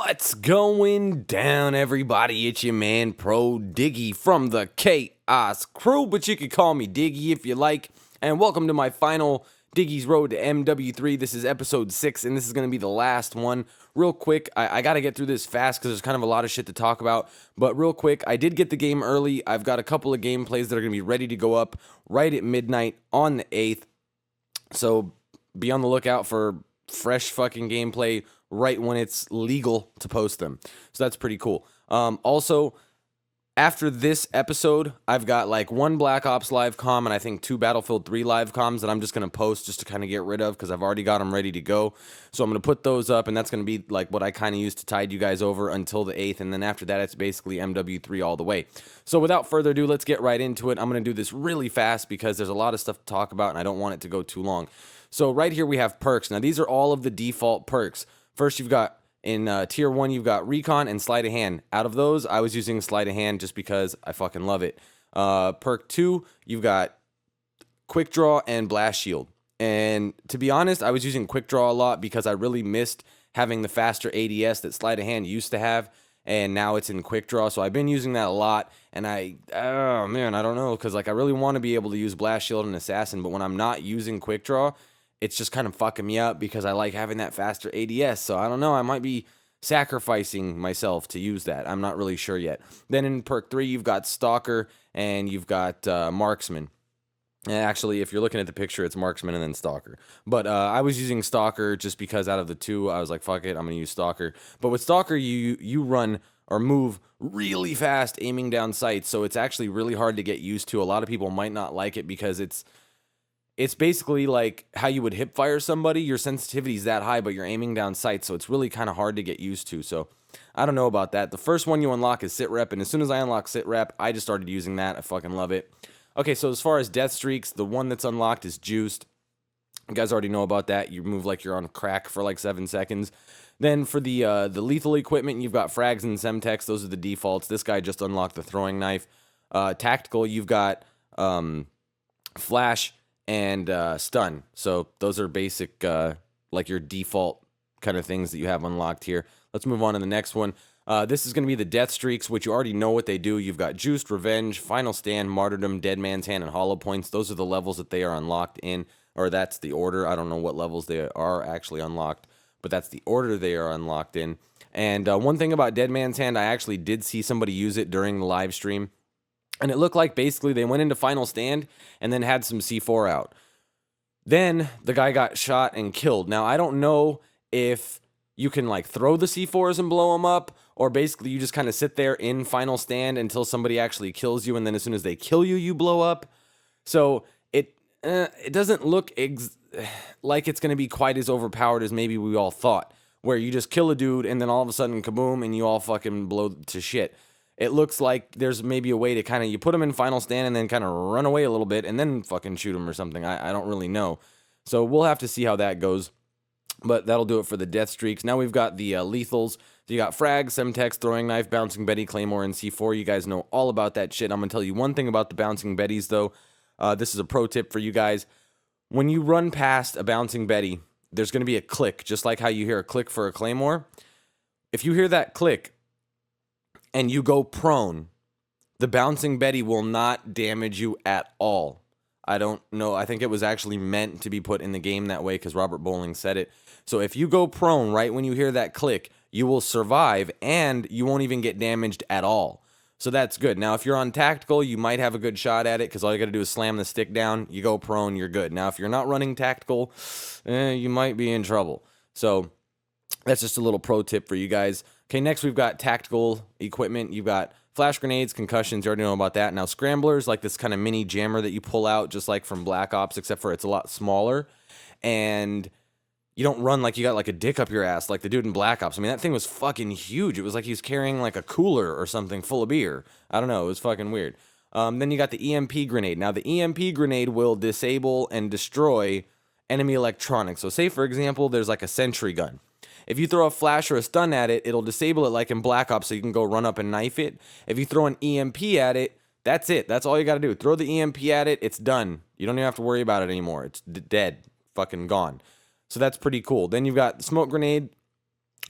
What's going down, everybody? It's your man, Pro Diggy from the Chaos Crew, but you can call me Diggy if you like. And welcome to my final Diggy's Road to MW3. This is episode 6, and this is going to be the last one. Real quick, I got to get through this fast because there's kind of a lot of shit to talk about. But real quick, I did get the game early. I've got a couple of gameplays that are going to be ready to go up right at midnight on the 8th. So be on the lookout for fresh fucking gameplay right when it's legal to post them. So that's pretty cool. Also, after this episode, I've got like one Black Ops live comm and I think 2 Battlefield 3 live comms that I'm just going to post just to kind of get rid of because I've already got them ready to go. So I'm going to put those up, and that's going to be like what I kind of use to tide you guys over until the 8th. And then after that, it's basically MW3 all the way. So without further ado, let's get right into it. I'm going to do this really fast because there's a lot of stuff to talk about and I don't want it to go too long. So right here we have perks. Now these are all of the default perks. First, you've got in tier 1, you've got recon and sleight of hand. Out of those, I was using sleight of hand just because I fucking love it. Perk 2, you've got quick draw and blast shield. And to be honest, I was using quick draw a lot because I really missed having the faster ADS that sleight of hand used to have. And now it's in quick draw, so I've been using that a lot. And oh man, I don't know, because like I really want to be able to use blast shield and assassin, but when I'm not using quick draw, it's just kind of fucking me up because I like having that faster ADS. So I don't know, I might be sacrificing myself to use that. I'm not really sure yet. Then in perk 3, you've got Stalker and you've got Marksman. And actually, if you're looking at the picture, it's Marksman and then Stalker. But I was using Stalker just because out of the two, I was like, fuck it, I'm going to use Stalker. But with Stalker, you run or move really fast aiming down sights. So it's actually really hard to get used to. A lot of people might not like it because it's basically like how you would hip fire somebody. Your sensitivity is that high, but you're aiming down sights, so it's really kind of hard to get used to. So I don't know about that. The first one you unlock is sit rep, and as soon as I unlock sit rep, I just started using that. I fucking love it. Okay, so as far as death streaks, the one that's unlocked is juiced. You guys already know about that. You move like you're on crack for like 7 seconds. Then for the lethal equipment, you've got frags and semtex. Those are the defaults. This guy just unlocked the throwing knife. Tactical, you've got flash and stun. So those are basic, like your default kind of things that you have unlocked here. Let's move on to the next one. This is going to be the death streaks, which you already know what they do. You've got juiced, revenge, final stand, martyrdom, dead man's hand, and hollow points. Those are the levels that they are unlocked in, or that's the order. I don't know what levels they are actually unlocked, but that's the order they are unlocked in. And one thing about dead man's hand, I actually did see somebody use it during the live stream. And it looked like basically they went into final stand and then had some C4 out. Then the guy got shot and killed. Now, I don't know if you can like throw the C4s and blow them up, or basically you just kind of sit there in final stand until somebody actually kills you, and then as soon as they kill you, you blow up. So it doesn't look like it's going to be quite as overpowered as maybe we all thought, where you just kill a dude and then all of a sudden kaboom and you all fucking blow to shit. It looks like there's maybe a way to kind of, you put them in final stand and then kind of run away a little bit and then fucking shoot them or something. I don't really know. So we'll have to see how that goes. But that'll do it for the death streaks. Now we've got the lethals. So you got frag, semtex, throwing knife, bouncing Betty, claymore, and C4. You guys know all about that shit. I'm going to tell you one thing about the bouncing Betties, though. This is a pro tip for you guys. When you run past a bouncing Betty, there's going to be a click, just like how you hear a click for a claymore. If you hear that click, and you go prone, the bouncing Betty will not damage you at all. I don't know. I think it was actually meant to be put in the game that way because Robert Bowling said it. So if you go prone right when you hear that click, you will survive and you won't even get damaged at all. So that's good. Now, if you're on tactical, you might have a good shot at it because all you got to do is slam the stick down. You go prone, you're good. Now, if you're not running tactical, you might be in trouble. So that's just a little pro tip for you guys. Okay, next we've got tactical equipment. You've got flash grenades, concussions. You already know about that. Now, scramblers, like this kind of mini jammer that you pull out, just like from Black Ops, except for it's a lot smaller. And you don't run like you got like a dick up your ass like the dude in Black Ops. I mean, that thing was fucking huge. It was like he was carrying like a cooler or something full of beer. I don't know. It was fucking weird. Then you got the EMP grenade. Now, the EMP grenade will disable and destroy enemy electronics. So say, for example, there's like a sentry gun. If you throw a flash or a stun at it, it'll disable it like in Black Ops so you can go run up and knife it. If you throw an EMP at it, that's it. That's all you got to do. Throw the EMP at it, it's done. You don't even have to worry about it anymore. It's dead. Fucking gone. So that's pretty cool. Then you've got the smoke grenade.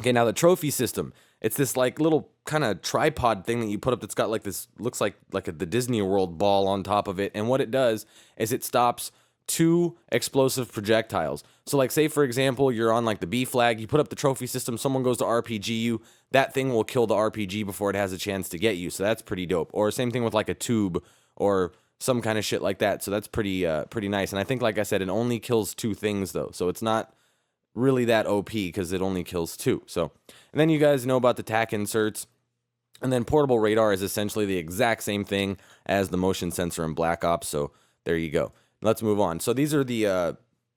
Okay, now the trophy system. It's this like little kind of tripod thing that you put up that's got like this, looks like the Disney World ball on top of it. And what it does is it stops two explosive projectiles. So like say for example, you're on like the B flag, you put up the trophy system, someone goes to RPG you, that thing will kill the RPG before it has a chance to get you. So that's pretty dope. Or same thing with like a tube or some kind of shit like that. So that's pretty nice. And I think like I said, it only kills two things though. So it's not really that OP because it only kills two. So, and then you guys know about the tac inserts. And then portable radar is essentially the exact same thing as the motion sensor in Black Ops. So there you go. Let's move on. So these are the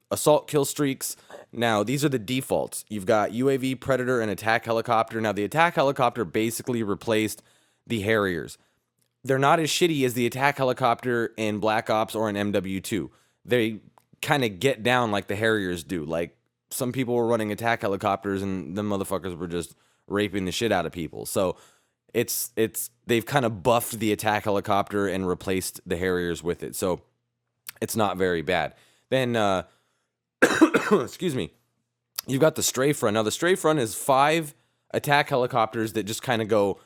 assault kill streaks. Now, these are the defaults. You've got UAV, Predator, and attack helicopter. Now, the attack helicopter basically replaced the Harriers. They're not as shitty as the attack helicopter in Black Ops or in MW2. They kind of get down like the Harriers do. Like, some people were running attack helicopters and the motherfuckers were just raping the shit out of people. So it's they've kind of buffed the attack helicopter and replaced the Harriers with it. So it's not very bad. Then excuse me. You've got the strafe run. Now the strafe run is 5 attack helicopters that just kind of go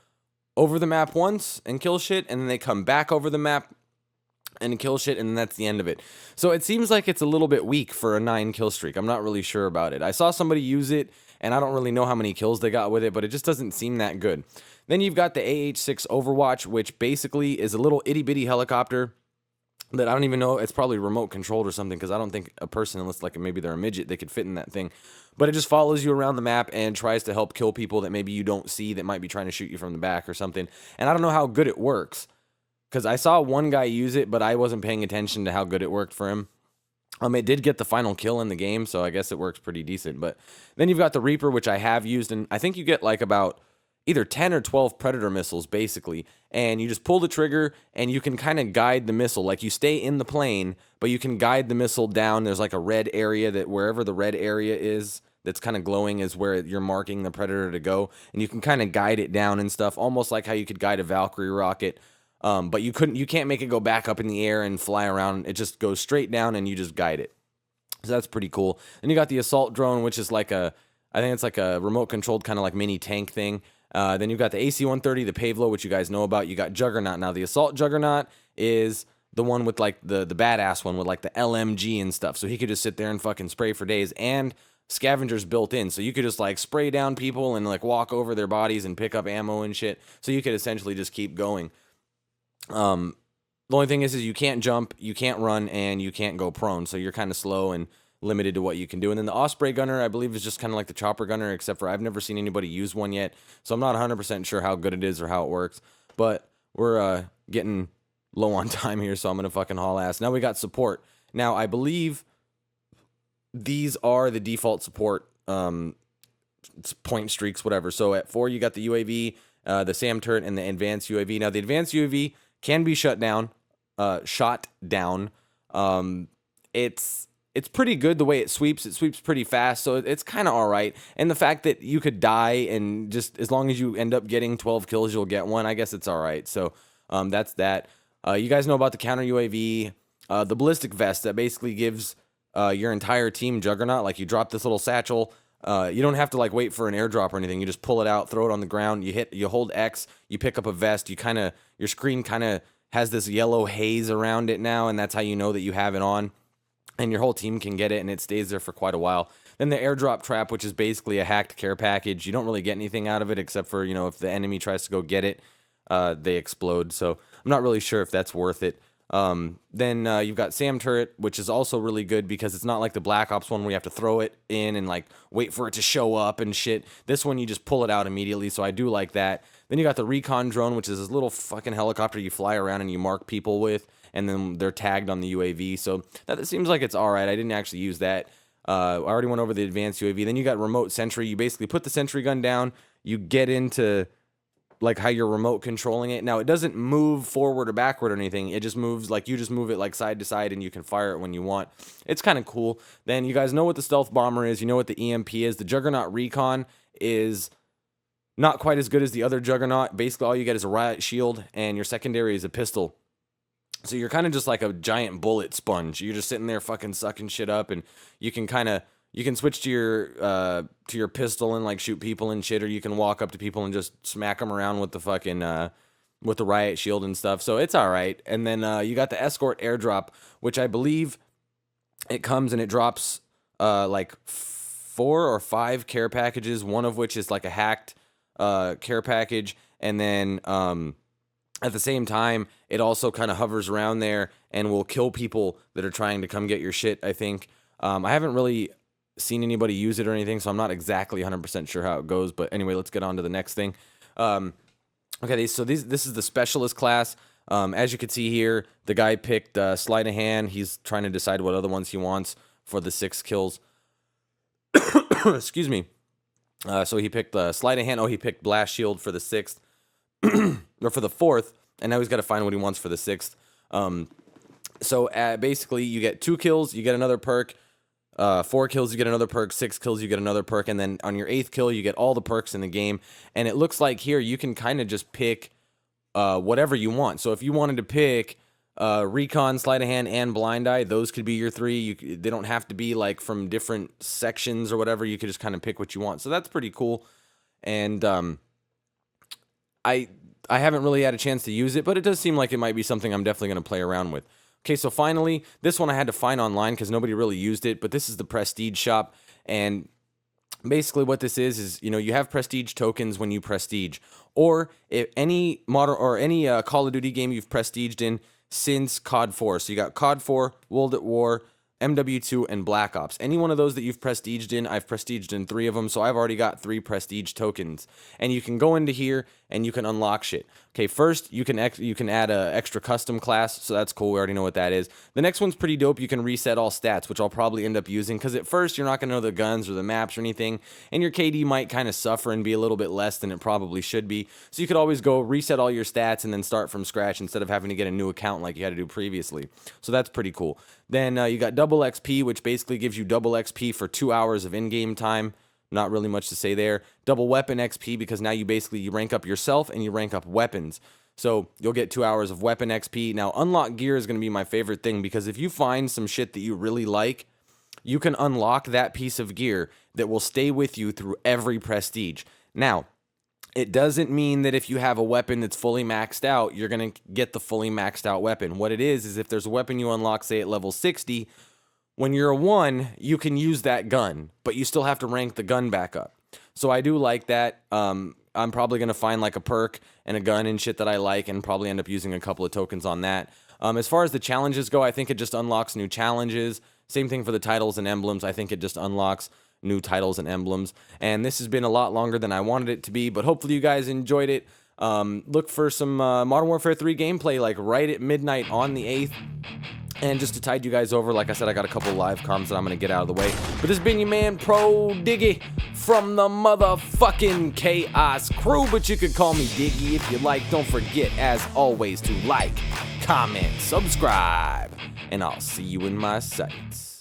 over the map once and kill shit, and then they come back over the map and kill shit, and then that's the end of it. So it seems like it's a little bit weak for a 9 kill streak. I'm not really sure about it. I saw somebody use it, and I don't really know how many kills they got with it, but it just doesn't seem that good. Then you've got the AH-6 Overwatch, which basically is a little itty-bitty helicopter that I don't even know, it's probably remote controlled or something, because I don't think a person, unless like maybe they're a midget, they could fit in that thing. But it just follows you around the map and tries to help kill people that maybe you don't see that might be trying to shoot you from the back or something. And I don't know how good it works, because I saw one guy use it, but I wasn't paying attention to how good it worked for him. It did get the final kill in the game, so I guess it works pretty decent. But then you've got the Reaper, which I have used, and I think you get like about either 10 or 12 Predator missiles, basically. And you just pull the trigger, and you can kind of guide the missile. Like, you stay in the plane, but you can guide the missile down. There's like a red area that wherever the red area is that's kind of glowing is where you're marking the Predator to go. And you can kind of guide it down and stuff, almost like how you could guide a Valkyrie rocket. But you can't make it go back up in the air and fly around. It just goes straight down and you just guide it. So that's pretty cool. Then you got the assault drone, which is like I think it's like a remote controlled kind of like mini tank thing. Then you've got the AC-130, the Pavlo, which you guys know about. You got Juggernaut. Now the assault Juggernaut is the one with like the badass one with like the LMG and stuff. So he could just sit there and fucking spray for days, and scavengers built in. So you could just like spray down people and like walk over their bodies and pick up ammo and shit. So you could essentially just keep going. The only thing is you can't jump, you can't run, and you can't go prone. So you're kind of slow and limited to what you can do. And then the Osprey gunner, I believe, is just kind of like the chopper gunner, except for I've never seen anybody use one yet. So I'm not 100% sure how good it is or how it works. But we're getting low on time here, so I'm going to fucking haul ass. Now we got support. Now, I believe these are the default support point streaks, whatever. So at 4, you got the UAV, the SAM turret, and the advanced UAV. Now, the advanced UAV can be shot down. It's pretty good the way it sweeps. It sweeps pretty fast, so it's kind of all right. And the fact that you could die and just as long as you end up getting 12 kills, you'll get one. I guess it's all right. So that's that. You guys know about the counter UAV, the ballistic vest that basically gives your entire team Juggernaut. Like, you drop this little satchel. You don't have to like wait for an airdrop or anything. You just pull it out, throw it on the ground. You hold X, you pick up a vest. Your screen kind of has this yellow haze around it now, and that's how you know that you have it on. And your whole team can get it, and it stays there for quite a while. Then the airdrop trap, which is basically a hacked care package. You don't really get anything out of it except for, if the enemy tries to go get it, they explode. So I'm not really sure if that's worth it. Then you've got SAM turret, which is also really good because it's not like the Black Ops one where you have to throw it in and like wait for it to show up and shit. This one you just pull it out immediately, so I do like that. Then you got the recon drone, which is this little fucking helicopter you fly around and you mark people with, and then they're tagged on the UAV. So that seems like it's all right. I didn't actually use that. I already went over the advanced UAV. Then you got remote sentry. You basically put the sentry gun down. You get into like how you're remote controlling it. Now, it doesn't move forward or backward or anything. It just moves like you just move it like side to side, and you can fire it when you want. It's kind of cool. Then you guys know what the stealth bomber is. You know what the EMP is. The Juggernaut recon is not quite as good as the other Juggernaut. Basically, all you get is a riot shield, and your secondary is a pistol. So you're kind of just like a giant bullet sponge. You're just sitting there fucking sucking shit up, and you can kind of you can switch to your pistol and like shoot people and shit, or you can walk up to people and just smack them around with the fucking with the riot shield and stuff. So it's all right. And then you got the escort airdrop, which I believe it comes and it drops like 4 or 5 care packages, one of which is like a hacked care package, and then at the same time, it also kind of hovers around there and will kill people that are trying to come get your shit, I think. I haven't really seen anybody use it or anything, so I'm not exactly 100% sure how it goes. But anyway, let's get on to the next thing. Okay, so this is the specialist class. As you can see here, the guy picked sleight of hand. He's trying to decide what other ones he wants for the 6 kills. Excuse me. So he picked sleight of hand. Oh, he picked blast shield for the 6th. Or for the 4th, and now he's got to find what he wants for the 6th. So basically, you get 2 kills, you get another perk. 4 kills, you get another perk. 6 kills, you get another perk. And then on your 8th kill, you get all the perks in the game. And it looks like here you can kind of just pick whatever you want. So if you wanted to pick recon, sleight of hand, and blind eye, those could be your 3. They don't have to be like from different sections or whatever. You could just kind of pick what you want. So that's pretty cool. And I haven't really had a chance to use it, but it does seem like it might be something I'm definitely going to play around with. Okay, so finally, this one I had to find online because nobody really used it, but this is the Prestige shop, and basically what this is, you know, you have Prestige tokens when you Prestige, or if any modern or any Call of Duty game you've Prestiged in since COD 4. So you got COD 4, World at War, MW2, and Black Ops. Any one of those that you've prestiged in, I've prestiged in 3 of them, so I've already got 3 prestige tokens. And you can go into here and you can unlock shit. Okay, first you can add a extra custom class, so that's cool. We already know what that is. The next one's pretty dope. You can reset all stats, which I'll probably end up using, because at first you're not going to know the guns or the maps or anything, and your KD might kind of suffer and be a little bit less than it probably should be. So you could always go reset all your stats and then start from scratch instead of having to get a new account like you had to do previously. So that's pretty cool. Then you got double XP, which basically gives you double XP for 2 hours of in-game time. Not really much to say there. Double weapon XP, because now you rank up yourself and you rank up weapons. So you'll get 2 hours of weapon XP. Now, unlock gear is going to be my favorite thing, because if you find some shit that you really like, you can unlock that piece of gear that will stay with you through every prestige. Now, it doesn't mean that if you have a weapon that's fully maxed out, you're going to get the fully maxed out weapon. What it is if there's a weapon you unlock, say at level 60, when you're a 1, you can use that gun, but you still have to rank the gun back up. So I do like that. I'm probably going to find like a perk and a gun and shit that I like, and probably end up using a couple of tokens on that. As far as the challenges go, I think it just unlocks new challenges. Same thing for the titles and emblems. I think it just unlocks new titles and emblems. And this has been a lot longer than I wanted it to be, but hopefully you guys enjoyed it. Look for some Modern Warfare 3 gameplay like right at midnight on the 8th. And just to tide you guys over, like I said, I got a couple live comms that I'm going to get out of the way. But this has been your man, Pro Diggy, from the motherfucking Chaos crew. But you could call me Diggy if you like. Don't forget, as always, to like, comment, subscribe. And I'll see you in my sights.